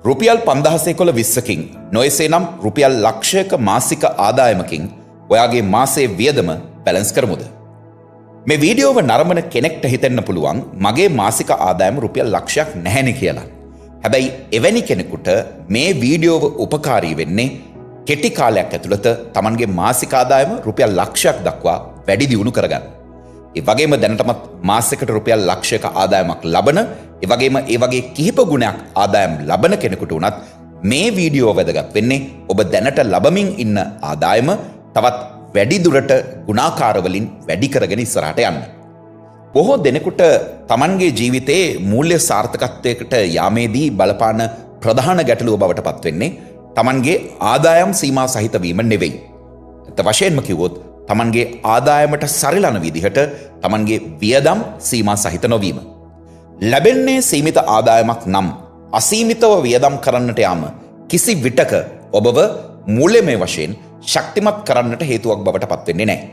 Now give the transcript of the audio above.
රුපියල් 5020කින් නොයසේ නම් රුපියල් ලක්ෂයක මාසික ආදායමකින් ඔයාගේ මාසයේ වියදම බැලන්ස් කරමුද? මේ වීඩියෝව නරඹන කෙනෙක්ට හිතෙන්න පුළුවන් මගේ මාසික ආදායම රුපියල් ලක්ෂයක් නැහැනේ කියලා. හැබැයි එවැනි කෙනෙකුට මේ වීඩියෝව උපකාරී වෙන්නේ කෙටි කාලයක් ඇතුළත Tamanගේ මාසික ආදායම රුපියල් ලක්ෂයක් දක්වා වැඩි දියුණු කරගන්න. ඒ වගේම දැනටමත් මාසයකට රුපියල් ලක්ෂයක ආදායමක් ලබන, ඒ වගේම ඒ වගේ කිහිප ගුණයක් ආදායම් ලබන කෙනෙකුට උනත් මේ වීඩියෝ වැදගත් වෙන්නේ ඔබ දැනට ලබමින් ඉන්න ආදායම තවත් වැඩි දුරට ගුණාකාර වලින් වැඩි කරගෙන ඉස්සරහට යන්න. බොහෝ දෙනෙකුට Tamanගේ ජීවිතයේ මූල්‍ය සාර්ථකත්වයකට යාමේදී බලපාන ප්‍රධාන ගැටලුව බවට පත් වෙන්නේ Tamanගේ ආදායම් සීමා සහිත වීම නෙවෙයි. අත වශයෙන්ම කිව්වොත් Tamanගේ ආදායමට සරිලන විදිහට Tamanගේ වියදම් සීමා සහිත නොවීම. ලැබෙන්නේ සීමිත ආදායමක් නම් අසීමිතව වියදම් කරන්නට යාම කිසි විටක ඔබව මූල්‍යමය වශයෙන් ශක්තිමත් කරන්නට හේතුවක් බවට පත් වෙන්නේ නැහැ.